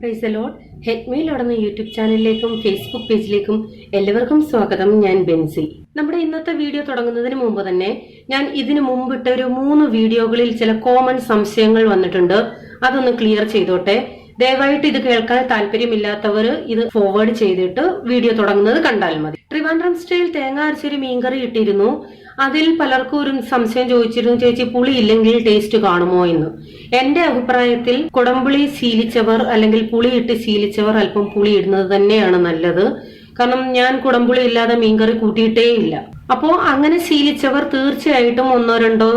Praise the Lord. ഹെറ്റ്മെയിൽ എന്ന YouTube ചാനലിലേക്കും Facebook പേജിലേക്കും എല്ലാവർക്കും സ്വാഗതം. ഞാൻ ബെൻസി. നമ്മുടെ ഇന്നത്തെ വീഡിയോ തുടങ്ങുന്നതിന് മുമ്പ് തന്നെ ഞാൻ ഇതിനു മുമ്പിട്ട ഒരു 3 വീഡിയോകളിൽ ചില കോമൺ സംശയങ്ങൾ വന്നിട്ടുണ്ട്. അതൊന്ന് ക്ലിയർ ചെയ്തോട്ടെ. ദയവായിട്ട് ഇത് കേൾക്കാൻ താല്പര്യമില്ലാത്തവർ ഇത് ഫോർവേഡ് ചെയ്തിട്ട് വീഡിയോ തുടങ്ങുന്നത് കണ്ടാൽ മതി. ട്രിവാൻഡ്രം സ്റ്റൈൽ തേങ്ങ അരച്ചൊരു മീൻകറി ഇട്ടിരുന്നു. അതിൽ പലർക്കും ഒരു സംശയം ചോദിച്ചിരുന്നു, ചേച്ചി പുളി ഇല്ലെങ്കിൽ ടേസ്റ്റ് കാണുമോ എന്ന്. എന്റെ അഭിപ്രായത്തിൽ കുടംപുളി ശീലിച്ചവർ അല്ലെങ്കിൽ പുളി ഇട്ട് ശീലിച്ചവർ അല്പം പുളി ഇടുന്നത് തന്നെയാണ് നല്ലത്. കാരണം ഞാൻ കുടംപുളി ഇല്ലാതെ മീൻകറി കൂട്ടിയിട്ടേ ഇല്ല. അപ്പോ അങ്ങനെ ശീലിച്ചവർ തീർച്ചയായിട്ടും 1-2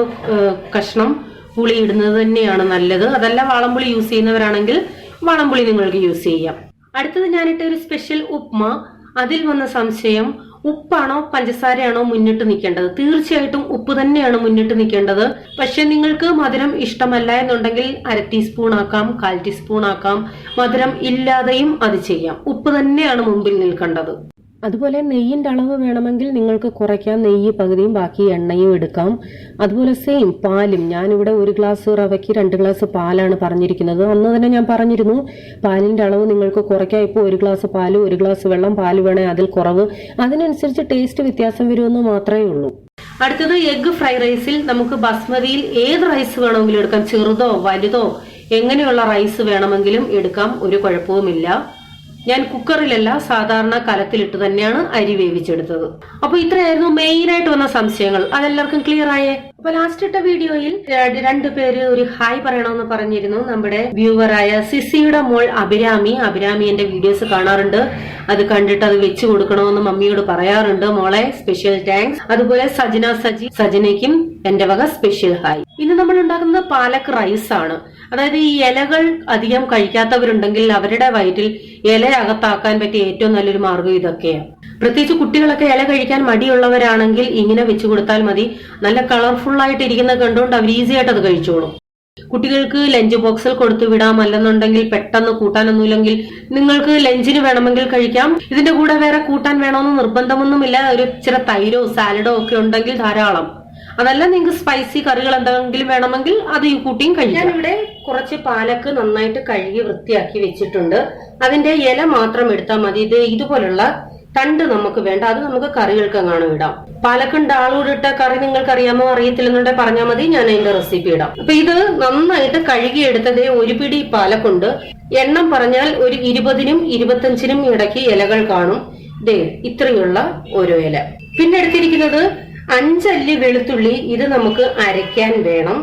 കഷ്ണം പുളി ഇടുന്നത് തന്നെയാണ് നല്ലത്. അതല്ല വാളംപുളി യൂസ് ചെയ്യുന്നവരാണെങ്കിൽ വാളംപുളി നിങ്ങൾക്ക് യൂസ് ചെയ്യാം. അടുത്തത് ഞാനിട്ട ഒരു സ്പെഷ്യൽ ഉപ്മ. അതിൽ വന്ന സംശയം, ഉപ്പാണോ പഞ്ചസാരയാണോ മുന്നിട്ട് നിൽക്കേണ്ടത്? തീർച്ചയായിട്ടും ഉപ്പ് തന്നെയാണ് മുന്നിട്ട് നിൽക്കേണ്ടത്. പക്ഷെ നിങ്ങൾക്ക് മധുരം ഇഷ്ടമല്ല എന്നുണ്ടെങ്കിൽ 1/2 ടീസ്പൂൺ ആക്കാം, 1/4 ടീസ്പൂൺ ആക്കാം. മധുരം ഇല്ലാതെയും അത് ചെയ്യാം. ഉപ്പ് തന്നെയാണ് മുമ്പിൽ നിൽക്കേണ്ടത്. അതുപോലെ നെയ്യിന്റെ അളവ് വേണമെങ്കിൽ നിങ്ങൾക്ക് കുറയ്ക്കാം. നെയ്യ് പകുതിയും ബാക്കി എണ്ണയും എടുക്കാം. അതുപോലെ സെയിം പാലും. ഞാനിവിടെ 1 ഗ്ലാസ് റവയ്ക്ക് 2 ഗ്ലാസ് പാലാണ് പറഞ്ഞിരിക്കുന്നത്. അന്ന് തന്നെ ഞാൻ പറഞ്ഞിരുന്നു പാലിന്റെ അളവ് നിങ്ങൾക്ക് കുറയ്ക്കാം. ഇപ്പോൾ 1 ഗ്ലാസ് പാല്, 1 ഗ്ലാസ് വെള്ളം, പാല് വേണേ അതിൽ കുറവ്. അതിനനുസരിച്ച് ടേസ്റ്റ് വ്യത്യാസം വരുമെന്ന് മാത്രമേ ഉള്ളൂ. അടുത്തത് എഗ് ഫ്രൈ റൈസിൽ നമുക്ക് ബസ്മതിയിൽ ഏത് റൈസ് വേണമെങ്കിലും എടുക്കാം. ചെറുതോ വലുതോ എങ്ങനെയുള്ള റൈസ് വേണമെങ്കിലും എടുക്കാം. ഒരു കുഴപ്പവുമില്ല. ഞാൻ കുക്കറിലല്ല, സാധാരണ കലത്തിലിട്ട് തന്നെയാണ് അരി വേവിച്ചെടുത്തത്. അപ്പൊ ഇത്രയായിരുന്നു മെയിൻ ആയിട്ട് വന്ന സംശയങ്ങൾ. അതെല്ലാവർക്കും ക്ലിയർ ആയേ? അപ്പൊ ലാസ്റ്റ് ഇട്ട വീഡിയോയിൽ 2 പേര് ഒരു ഹായ് പറയണമെന്ന് പറഞ്ഞിരുന്നു. നമ്മുടെ വ്യൂവറായ സിസിയുടെ മോൾ അഭിരാമി എന്റെ വീഡിയോസ് കാണാറുണ്ട്. അത് കണ്ടിട്ട് അത് വെച്ചു കൊടുക്കണമെന്ന് മമ്മിയോട് പറയാറുണ്ട്. മോളെ സ്പെഷ്യൽ താങ്ക്സ്. അതുപോലെ സജനയ്ക്കും എന്റെ വക സ്പെഷ്യൽ ഹായ്. ഇന്ന് നമ്മൾ ഉണ്ടാക്കുന്നത് പാലക് റൈസ് ആണ്. അതായത് ഈ ഇലകൾ അധികം കഴിക്കാത്തവരുണ്ടെങ്കിൽ അവരുടെ വയറ്റിൽ ഇല അകത്താക്കാൻ പറ്റിയ ഏറ്റവും നല്ലൊരു മാർഗം ഇതൊക്കെയാണ്. പ്രത്യേകിച്ച് കുട്ടികളൊക്കെ ഇല കഴിക്കാൻ മടിയുള്ളവരാണെങ്കിൽ ഇങ്ങനെ വെച്ചു കൊടുത്താൽ മതി. നല്ല കളർഫുൾ ആയിട്ട് ഇരിക്കുന്നത് കണ്ടുകൊണ്ട് അവർ ഈസി ആയിട്ട് അത് കഴിച്ചോളും. കുട്ടികൾക്ക് ലഞ്ച് ബോക്സിൽ കൊടുത്തു വിടാം. അല്ലെന്നുണ്ടെങ്കിൽ പെട്ടെന്ന് കൂട്ടാനൊന്നുമില്ലെങ്കിൽ നിങ്ങൾക്ക് ലഞ്ചിന് വേണമെങ്കിൽ കഴിക്കാം. ഇതിന്റെ കൂടെ വേറെ കൂട്ടാൻ വേണമെന്ന് നിർബന്ധമൊന്നുമില്ല. ഒരു ഇച്ചിരി തൈരോ സാലഡോ ഒക്കെ ഉണ്ടെങ്കിൽ ധാരാളം. അതല്ല നിങ്ങൾക്ക് സ്പൈസി കറികൾ എന്തെങ്കിലും വേണമെങ്കിൽ അത് ഈ കൂട്ടിയും കഴിക്കാം. ഞാനിവിടെ കുറച്ച് പാലക്ക് നന്നായിട്ട് കഴുകി വൃത്തിയാക്കി വെച്ചിട്ടുണ്ട്. അതിന്റെ ഇല മാത്രം എടുത്താൽ മതി. ഇതുപോലുള്ള തണ്ട് നമുക്ക് വേണ്ട. അത് നമുക്ക് കറികൾക്ക് കാണാൻ ഇടാം. പാലക്കുണ്ട് ആളൂടിട്ട കറി നിങ്ങൾക്ക് അറിയാമോ? അറിയത്തില്ലെന്നുണ്ടെങ്കിൽ പറഞ്ഞാൽ മതി, ഞാൻ അതിന്റെ റെസിപ്പി ഇടാം. അപ്പൊ ഇത് നന്നായിട്ട് കഴുകി എടുത്തത് 1 പിടി പാലക്കുണ്ട്. എണ്ണം പറഞ്ഞാൽ ഒരു 20-നും 25-നും ഇടയ്ക്ക് ഇലകൾ കാണും. ഇത്രയുള്ള ഓരോ ഇല. പിന്നെ എടുത്തിരിക്കുന്നത് 5 അല്ലി വെളുത്തുള്ളി. ഇത് നമുക്ക് അരയ്ക്കാൻ വേണം.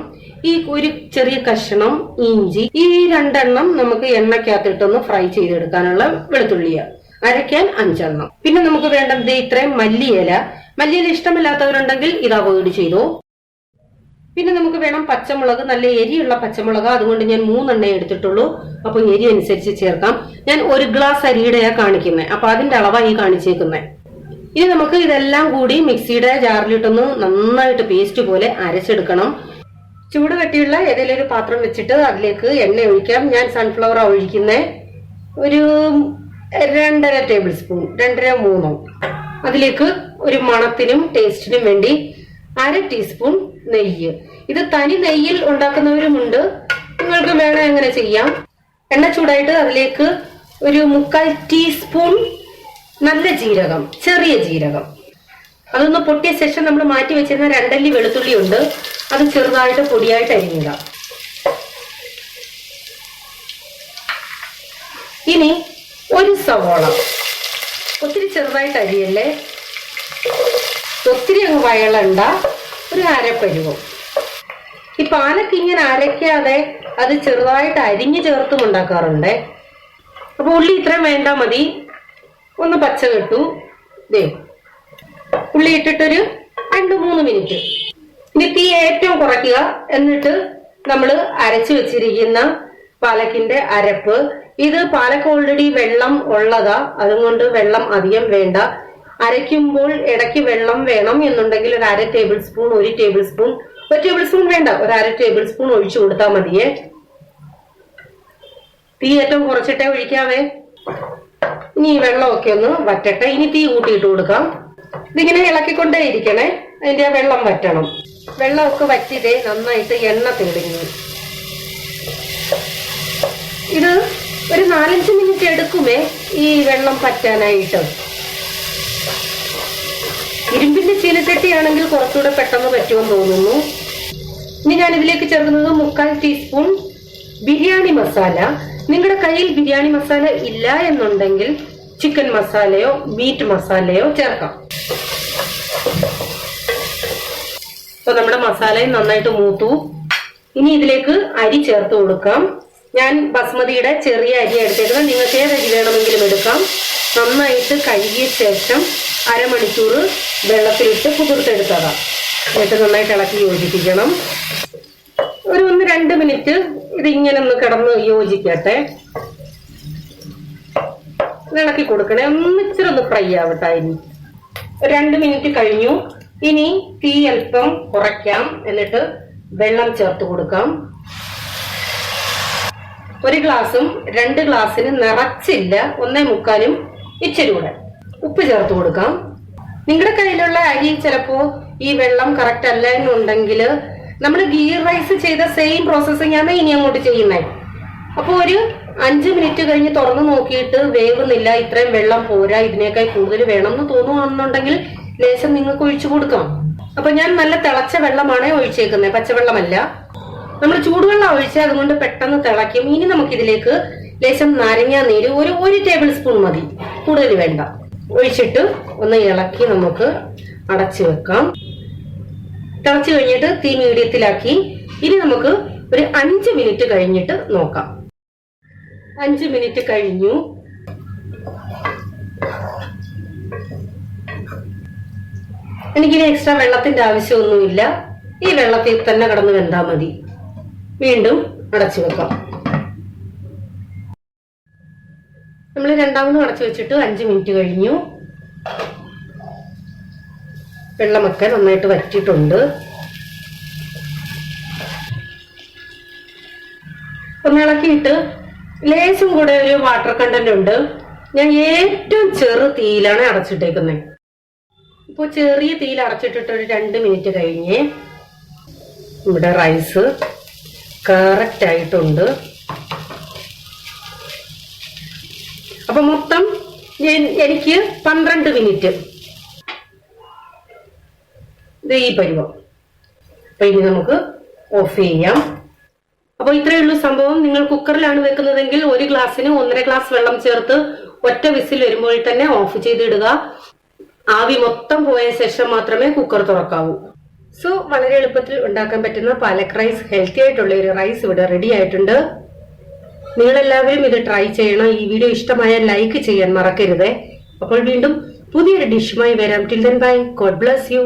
ഈ ഒരു ചെറിയ കഷ്ണം ഇഞ്ചി. ഈ 2 എണ്ണം നമുക്ക് എണ്ണക്കകത്തിട്ടൊന്ന് ഫ്രൈ ചെയ്തെടുക്കാനുള്ള വെളുത്തുള്ളിയാണ്. അരയ്ക്കാൻ 5 എണ്ണം. പിന്നെ നമുക്ക് വേണ്ടത് ഇത്രയും മല്ലിയില. മല്ലിയില ഇഷ്ടമില്ലാത്തവരുണ്ടെങ്കിൽ ഇത് അവോയ്ഡ് ചെയ്തോ. പിന്നെ നമുക്ക് വേണം പച്ചമുളക്. നല്ല എരിയുള്ള പച്ചമുളക്. അതുകൊണ്ട് ഞാൻ 3 എണ്ണേ എടുത്തിട്ടുള്ളൂ. അപ്പൊ എരി അനുസരിച്ച് ചേർക്കാം. ഞാൻ 1 ഗ്ലാസ് അരിയുടെയാ കാണിക്കുന്നത്. അപ്പൊ അതിന്റെ അളവാണ് ഈ കാണിച്ചേക്കുന്നത്. ഇനി നമുക്ക് ഇതെല്ലാം കൂടി മിക്സിയുടെ ജാറിലിട്ടൊന്ന് നന്നായിട്ട് പേസ്റ്റ് പോലെ അരച്ചെടുക്കണം. ചൂട് കട്ടിയുള്ള ഏതെങ്കിലും ഒരു പാത്രം വെച്ചിട്ട് അതിലേക്ക് എണ്ണ ഒഴിക്കാം. ഞാൻ സൺഫ്ലവർ ഒഴിക്കുന്നത് ഒരു 2.5 ടേബിൾ സ്പൂൺ, 2-3. അതിലേക്ക് ഒരു മണത്തിനും ടേസ്റ്റിനും വേണ്ടി 1/2 ടീസ്പൂൺ നെയ്യ്. ഇത് തനി നെയ്യിൽ ഉണ്ടാക്കുന്നവരുമുണ്ട്. നിങ്ങൾക്ക് വേണം എങ്ങനെ ചെയ്യാം. എണ്ണ ചൂടായിട്ട് അതിലേക്ക് ഒരു 1/4 ടീസ്പൂൺ നല്ല ജീരകം, ചെറിയ ജീരകം. അതൊന്ന് പൊട്ടിയ ശേഷം നമ്മൾ മാറ്റി വെച്ചിരുന്ന 2 അല്ലി വെളുത്തുള്ളി ഉണ്ട്. അത് ചെറുതായിട്ട് പൊടിയായിട്ട് അരിഞ്ഞിടുക. ഇനി ഒരു സവോള. ഒത്തിരി ചെറുതായിട്ട് അരിയല്ലേ, ഒത്തിരി അങ്ങ് വയളണ്ട. ഒരു അരപ്പരുവം. ഈ പാലക്ക് ഇങ്ങനെ അരയ്ക്കാതെ അത് ചെറുതായിട്ട് അരിഞ്ഞു ചേർത്തും ഉണ്ടാക്കാറുണ്ട്. അപ്പൊ ഉള്ളി ഇത്രയും വേണ്ട മതി. ഒന്ന് പച്ച കെട്ടു. ഉള്ളി ഇട്ടിട്ടൊരു 2-3 മിനിറ്റ്. ഇനി തീ ഏറ്റവും കുറയ്ക്കുക. എന്നിട്ട് നമ്മൾ അരച്ചു വെച്ചിരിക്കുന്ന പാലക്കിന്റെ അരപ്പ്. ഇത് പാലക്ക് ഓൾറെഡി വെള്ളം ഉള്ളതാ. അതുകൊണ്ട് വെള്ളം അധികം വേണ്ട. അരയ്ക്കുമ്പോൾ ഇടയ്ക്ക് വെള്ളം വേണം എന്നുണ്ടെങ്കിൽ ഒരു 1/2 table spoon, 1 table spoon, 1 table spoon വേണ്ട, ഒരു 1/2 ടേബിൾ സ്പൂൺ ഒഴിച്ചു കൊടുത്താൽ മതിയേ. തീ ഏറ്റവും കുറച്ചിട്ടേ ഒഴിക്കാവേ. ഇനി ഈ വെള്ളമൊക്കെ ഒന്ന് വറ്റട്ടെ. ഇനി തീ കൂട്ടിയിട്ട് കൊടുക്കാം. ഇതിങ്ങനെ ഇളക്കിക്കൊണ്ടേ ഇരിക്കണേ. അതിന്റെ വെള്ളം വറ്റണം. വെള്ളമൊക്കെ വറ്റിതേ നന്നായിട്ട് എണ്ണ തെളിഞ്ഞു. ഇത് ഒരു 4-5 മിനിറ്റ് എടുക്കുമേ ഈ വെള്ളം പറ്റാനായിട്ട്. ഇരുമ്പിന്റെ ചീനച്ചട്ടിയാണെങ്കിൽ കുറച്ചുകൂടെ പെട്ടെന്ന് പറ്റുമെന്ന് തോന്നുന്നു. ഇനി ഞാൻ ഇതിലേക്ക് ചേർക്കുന്നത് 3/4 ടീസ്പൂൺ ബിരിയാണി മസാല. നിങ്ങളുടെ കയ്യിൽ ബിരിയാണി മസാല ഇല്ല എന്നുണ്ടെങ്കിൽ ചിക്കൻ മസാലയോ മീറ്റ് മസാലയോ ചേർക്കാം. അപ്പൊ നമ്മുടെ മസാലയും നന്നായിട്ട് മൂത്തു. ഇനി ഇതിലേക്ക് അരി ചേർത്ത് കൊടുക്കാം. ഞാൻ ബസ്മതിയുടെ ചെറിയ അരി എടുത്തേക്കുന്നത്, നിങ്ങൾക്ക് ഏത് അരി വേണമെങ്കിലും എടുക്കാം. നന്നായിട്ട് കഴുകിയ ശേഷം അരമണിക്കൂർ വെള്ളത്തിലിട്ട് കുതിർത്തെടുത്തതാണ്. എന്നിട്ട് നന്നായിട്ട് ഇളക്കി യോജിപ്പിക്കണം. ഒരു 1-2 മിനിറ്റ് ഇതിങ്ങനെ ഒന്ന് കിടന്ന് യോജിക്കട്ടെ. ഇളക്കി കൊടുക്കണേ. ഇച്ചിരി ഒന്ന് ഫ്രൈ ആവട്ടെ. 2 മിനിറ്റ് കഴിഞ്ഞു. ഇനി തീ അല്പം കുറയ്ക്കാം. എന്നിട്ട് വെള്ളം ചേർത്ത് കൊടുക്കാം. 1 ഗ്ലാസും 2 ഗ്ലാസ്സിന് നിറച്ചില്ല, 1.25 ഇച്ചിരി കൂടെ. ഉപ്പ് ചേർത്ത് കൊടുക്കാം. നിങ്ങളുടെ കയ്യിലുള്ള അരി ചിലപ്പോ ഈ വെള്ളം കറക്റ്റ് അല്ല എന്നുണ്ടെങ്കിൽ നമ്മൾ ഗീ റൈസ് ചെയ്ത സെയിം പ്രോസസ്സിംഗ് ആണ് ഇനി അങ്ങോട്ട് ചെയ്യുന്നത്. അപ്പൊ ഒരു 5 മിനിറ്റ് കഴിഞ്ഞ് തുറന്നു നോക്കിയിട്ട് വേവുന്നില്ല, ഇത്രയും വെള്ളം പോരാ, ഇതിനേക്കാൾ കൂടുതൽ വേണം എന്ന് തോന്നുകയാണെന്നുണ്ടെങ്കിൽ ലേശം നിങ്ങൾക്ക് ഒഴിച്ചു കൊടുക്കാം. അപ്പൊ ഞാൻ നല്ല തിളച്ച വെള്ളമാണ് ഒഴിച്ചേക്കുന്നത്, പച്ചവെള്ളമല്ല. നമ്മൾ ചൂടുവെള്ളം ഒഴിച്ചാൽ അതുകൊണ്ട് പെട്ടെന്ന് തിളയ്ക്കും. ഇനി നമുക്കിതിലേക്ക് ലേശം നാരങ്ങാ നീര് 1 ടേബിൾ സ്പൂൺ മതി, കൂടുതൽ വേണ്ട, ഒഴിച്ചിട്ട് ഒന്ന് ഇളക്കി നമുക്ക് അടച്ചു വെക്കാം. തിളച്ചു കഴിഞ്ഞിട്ട് തീ മീഡിയത്തിലാക്കി ഇനി നമുക്ക് ഒരു 5 മിനിറ്റ് കഴിഞ്ഞിട്ട് നോക്കാം. 5 മിനിറ്റ് കഴിഞ്ഞു. എനിക്കിനി എക്സ്ട്രാ വെള്ളത്തിന്റെ ആവശ്യമൊന്നുമില്ല. ഈ വെള്ളത്തിൽ തന്നെ കിടന്ന് വെന്താൽ മതി. വീണ്ടും അടച്ചു വെക്കാം. നമ്മൾ രണ്ടാമത് അടച്ചു വെച്ചിട്ട് 5 മിനിറ്റ് കഴിഞ്ഞു. വെള്ളമൊക്കെ നന്നായിട്ട് വറ്റിയിട്ടുണ്ട്. ഒന്ന് ഇളക്കിയിട്ട് ലേശം കൂടെ ഒരു വാട്ടർ കണ്ടന്റ് ഉണ്ട്. ഞാൻ ഏറ്റവും ചെറു തീയിലാണ് അടച്ചിട്ടേക്കുന്നത്. ഇപ്പോൾ ചെറിയ തീയിൽ അടച്ചിട്ടിട്ട് ഒരു 2 മിനിറ്റ് കഴിഞ്ഞ് ഇവിടെ റൈസ് കറക്റ്റ് ആയിട്ടുണ്ട്. അപ്പൊ മൊത്തം എനിക്ക് 12 മിനിറ്റ് ഇത് ഈ പരുവം. അപ്പൊ ഇനി നമുക്ക് ഓഫ് ചെയ്യാം. അപ്പൊ ഇത്രയേ ഉള്ളൂ സംഭവം. നിങ്ങൾ കുക്കറിലാണ് വെക്കുന്നതെങ്കിൽ 1 ഗ്ലാസ്സിന് 1.5 ഗ്ലാസ് വെള്ളം ചേർത്ത് ഒറ്റ വിസിൽ വരുമ്പോൾ തന്നെ ഓഫ് ചെയ്തിടുക. ആവി മൊത്തം പോയ ശേഷം മാത്രമേ കുക്കർ തുറക്കാവൂ. സോ വളരെ എളുപ്പത്തിൽ ഉണ്ടാക്കാൻ പറ്റുന്ന പാലക് റൈസ്, ഹെൽത്തി ആയിട്ടുള്ള ഒരു റൈസ് ഇവിടെ റെഡി ആയിട്ടുണ്ട്. നിങ്ങളെല്ലാവരും ഇത് ട്രൈ ചെയ്യണം. ഈ വീഡിയോ ഇഷ്ടമായാൽ ലൈക്ക് ചെയ്യാൻ മറക്കരുത്. അപ്പോൾ വീണ്ടും പുതിയൊരു ഡിഷുമായി വരാം. Till then bye. God bless you.